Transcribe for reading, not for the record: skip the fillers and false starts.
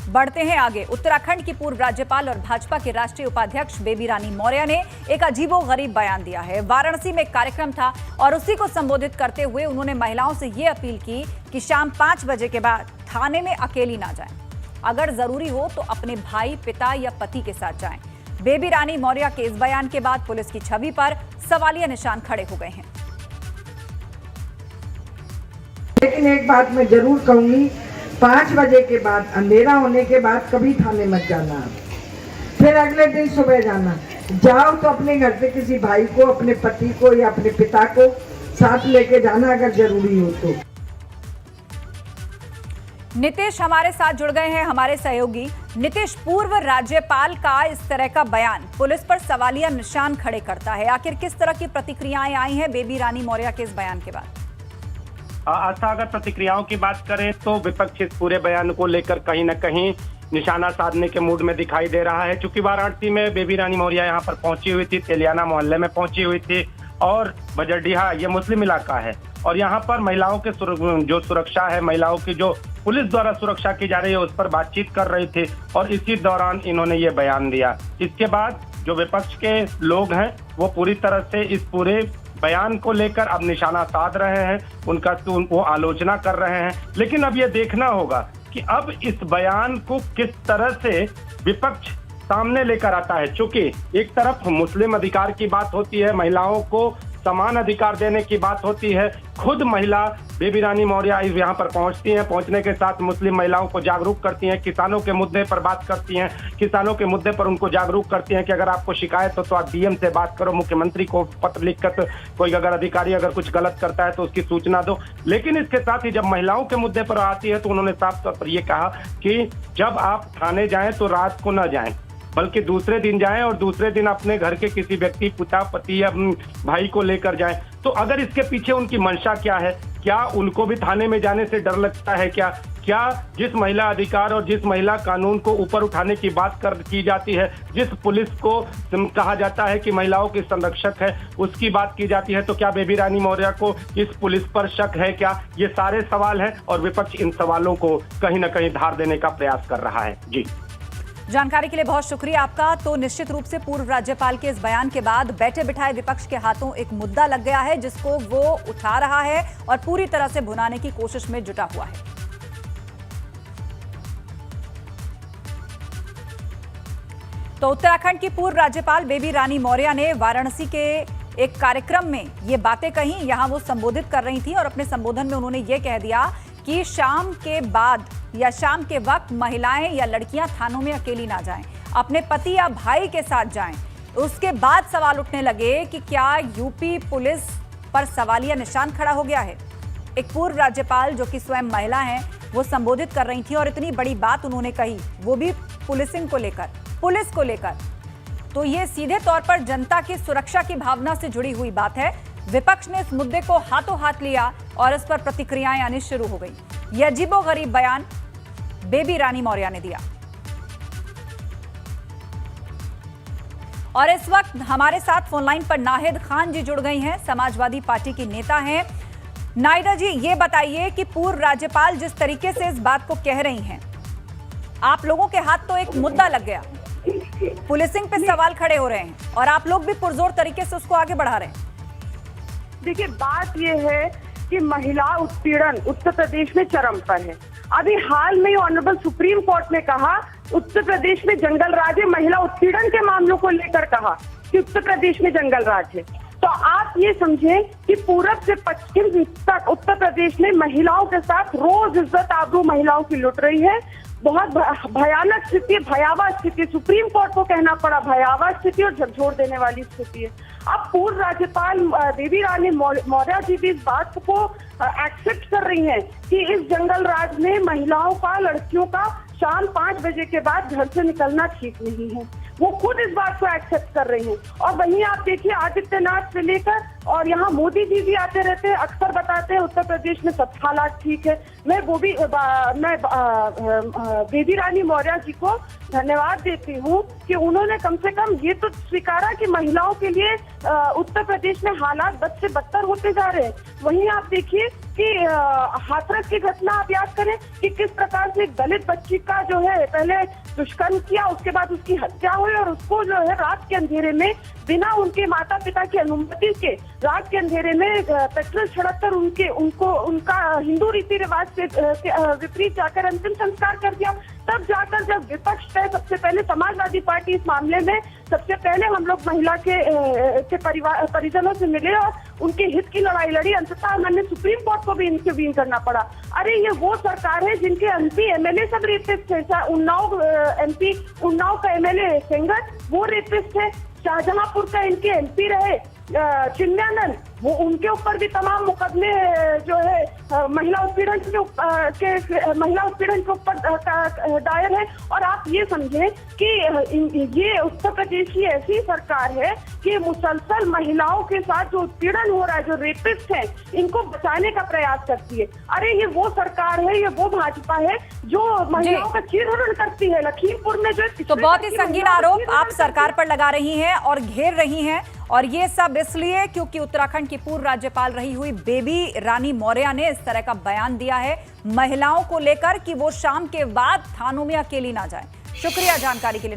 बढ़ते हैं आगे। उत्तराखंड की पूर्व राज्यपाल और भाजपा के राष्ट्रीय उपाध्यक्ष बेबी रानी मौर्य ने एक अजीबोगरीब बयान दिया है। वाराणसी में एक कार्यक्रम था और उसी को संबोधित करते हुए उन्होंने महिलाओं से यह अपील की कि शाम 5 बजे के बाद थाने में अकेली ना जाएं। अगर जरूरी हो तो अपने भाई, पिता या पति के साथ जाएं। बेबी रानी मौर्य के इस बयान के बाद पुलिस की छवि पर सवालिया निशान खड़े हो गए हैं। लेकिन एक बात मैं जरूर कहूंगी, 5 बजे के बाद, अंधेरा होने के बाद कभी थाने मत जाना। फिर अगले दिन सुबह जाना। जाओ तो अपने घर से किसी भाई को, अपने पति को या अपने पिता को साथ लेके जाना अगर जरूरी हो तो। नीतीश हमारे साथ जुड़ गए हैं, हमारे सहयोगी। नीतीश, पूर्व राज्यपाल का इस तरह का बयान पुलिस पर सवालिया निशान खड़े करता है। आखिर किस तरह की प्रतिक्रियाएं आई हैं बेबी रानी मौर्य के इस बयान के बाद? आस्था, अगर प्रतिक्रियाओं की बात करें तो विपक्ष इस पूरे बयान को लेकर कहीं न कहीं निशाना साधने के मूड में दिखाई दे रहा है। क्योंकि वाराणसी में बेबी रानी मौर्य यहाँ पर पहुंची हुई थी, तेलियाना मोहल्ले में पहुंची हुई थी और बजरडीहा ये मुस्लिम इलाका है और यहाँ पर महिलाओं के जो सुरक्षा है, महिलाओं की जो पुलिस द्वारा सुरक्षा की जा रही है उस पर बातचीत कर रही थी और इसी दौरान इन्होंने ये बयान दिया। इसके बाद जो विपक्ष के लोग हैं वो पूरी तरह से इस पूरे बयान को लेकर अब निशाना साध रहे हैं, वो आलोचना कर रहे हैं। लेकिन अब ये देखना होगा कि अब इस बयान को किस तरह से विपक्ष सामने लेकर आता है। चूंकि एक तरफ मुस्लिम अधिकार की बात होती है, महिलाओं को समान अधिकार देने की बात होती है। खुद महिला बेबी रानी मौर्य यहाँ पर पहुंचती हैं, पहुंचने के साथ मुस्लिम महिलाओं को जागरूक करती हैं, किसानों के मुद्दे पर बात करती हैं, किसानों के मुद्दे पर उनको जागरूक करती हैं कि अगर आपको शिकायत हो तो आप डीएम से बात करो, मुख्यमंत्री को पत्र लिखकर कोई अगर अधिकारी अगर कुछ गलत करता है तो उसकी सूचना दो। लेकिन इसके साथ ही जब महिलाओं के मुद्दे पर आती है तो उन्होंने साफ तौर पर यह कहा कि जब आप थाने जाएं तो रात को न जाएं, बल्कि दूसरे दिन जाएं और दूसरे दिन अपने घर के किसी व्यक्ति, पिता, पति या भाई को लेकर जाएं। तो अगर इसके पीछे उनकी मंशा क्या है, क्या उनको भी थाने में जाने से डर लगता है? क्या जिस महिला अधिकार और जिस महिला कानून को ऊपर उठाने की बात की जाती है, जिस पुलिस को कहा जाता है कि महिलाओं की संरक्षक है, उसकी बात की जाती है, तो क्या बेबी रानी मौर्य को इस पुलिस पर शक है क्या? ये सारे सवाल हैं और विपक्ष इन सवालों को कहीं ना कहीं धार देने का प्रयास कर रहा है। जी, जानकारी के लिए बहुत शुक्रिया आपका। तो निश्चित रूप से पूर्व राज्यपाल के इस बयान के बाद बैठे बिठाए विपक्ष के हाथों एक मुद्दा लग गया है जिसको वो उठा रहा है और पूरी तरह से भुनाने की कोशिश में जुटा हुआ है। तो उत्तराखंड की पूर्व राज्यपाल बेबी रानी मौर्य ने वाराणसी के एक कार्यक्रम में ये बातें कही। यहां वो संबोधित कर रही थी और अपने संबोधन में उन्होंने ये कह दिया कि शाम के बाद या शाम के वक्त महिलाएं या लड़कियां थानों में अकेली ना जाएं, अपने पति या भाई के साथ जाएं। उसके बाद सवाल उठने लगे कि क्या यूपी पुलिस पर सवालिया निशान खड़ा हो गया है। एक पूर्व राज्यपाल जो कि स्वयं महिला हैं, वो संबोधित कर रही थी और इतनी बड़ी बात उन्होंने कही, वो भी पुलिसिंग को लेकर, पुलिस को लेकर। तो ये सीधे तौर पर जनता की सुरक्षा की भावना से जुड़ी हुई बात है। विपक्ष ने इस मुद्दे को हाथों हाथ लिया और इस पर प्रतिक्रियाएं आनी शुरू हो गई। यह अजीबोगरीब बयान बेबी रानी मौर्य ने दिया। और इस वक्त हमारे साथ फोनलाइन पर नाहिद खान जी जुड़ गई हैं, समाजवादी पार्टी की नेता हैं। नाहिदा जी, ये बताइए कि पूर्व राज्यपाल जिस तरीके से इस बात को कह रही हैं, आप लोगों के हाथ तो एक मुद्दा लग गया, पुलिसिंग पे सवाल खड़े हो रहे हैं और आप लोग भी पुरजोर तरीके से उसको आगे बढ़ा रहे हैं। देखिए, बात यह है कि महिला उत्पीड़न उत्तर प्रदेश में चरम पर है। अभी हाल में ऑनरेबल सुप्रीम कोर्ट ने कहा उत्तर प्रदेश में जंगल राज है, महिला उत्पीड़न के मामलों को लेकर कहा कि उत्तर प्रदेश में जंगल राज है। तो आप ये समझें कि पूरब से पश्चिम तक उत्तर प्रदेश में महिलाओं के साथ रोज इज्जत आबरू महिलाओं की लुट रही है। बहुत भयानक स्थिति, भयावह स्थिति, सुप्रीम कोर्ट को कहना पड़ा भयावह स्थिति और झकझोर देने वाली स्थिति है। अब पूर्व राज्यपाल बेबी रानी मौर्य जी भी इस बात को एक्सेप्ट कर रही हैं कि इस जंगल राज में महिलाओं का, लड़कियों का शाम 5 बजे के बाद घर से निकलना ठीक नहीं है। वो खुद इस बात को एक्सेप्ट कर रही हैं। और वहीं आप देखिए, आदित्यनाथ से लेकर और यहाँ मोदी जी भी आते रहते हैं, अक्सर बताते हैं उत्तर प्रदेश में सब हालात ठीक है। मैं बेबी रानी मौर्य जी को धन्यवाद देती हूँ कि उन्होंने कम से कम ये तो स्वीकारा कि महिलाओं के लिए उत्तर प्रदेश में हालात बद से बदतर होते जा रहे हैं। वहीं आप देखिए कि हाथरस की घटना आप याद करें कि किस प्रकार से एक दलित बच्ची का जो है पहले दुष्कर्म किया, उसके बाद उसकी हत्या हुई और उसको जो है रात के अंधेरे में बिना उनके माता पिता की अनुमति के रात के अंधेरे में पेट्रोल छिड़क कर उनका हिंदू रीति रिवाज से विपरीत जाकर अंतिम संस्कार कर दिया। तब जाकर जब विपक्ष है, सबसे पहले समाजवादी पार्टी इस मामले में सबसे पहले हम लोग महिला के परिजनों से मिले और उनके हित की लड़ाई लड़ी। अंततः हमने सुप्रीम कोर्ट को भी इंटरवीन करना पड़ा। अरे ये वो सरकार है जिनके एमपी एमएलए सब रेपिस्ट थे। उन्नाव का एमएलए सेंगर वो रेपिस्ट है। शाहजहांपुर का इनके एमपी रहे चिन्मयानंद, वो उनके ऊपर भी तमाम मुकदमे जो है महिला उत्पीड़न के ऊपर दायर है। और आप ये समझें कि ये उत्तर प्रदेश की ऐसी सरकार है कि मुसलसल महिलाओं के साथ जो उत्पीड़न हो रहा है, जो रेपिस्ट है, इनको बचाने का प्रयास करती है। अरे ये वो सरकार है, ये वो भाजपा है जो महिलाओं का चीरहरण करती है। लखीमपुर में जो तो बहुत ही संगीन आरोप आप सरकार पर लगा रही हैं और घेर रही हैं, और ये सब इसलिए क्योंकि उत्तराखंड की पूर्व राज्यपाल रही हुई बेबी रानी मौर्य ने इस तरह का बयान दिया है महिलाओं को लेकर कि वो शाम के बाद थानों में अकेली ना जाए। शुक्रिया जानकारी के लिए।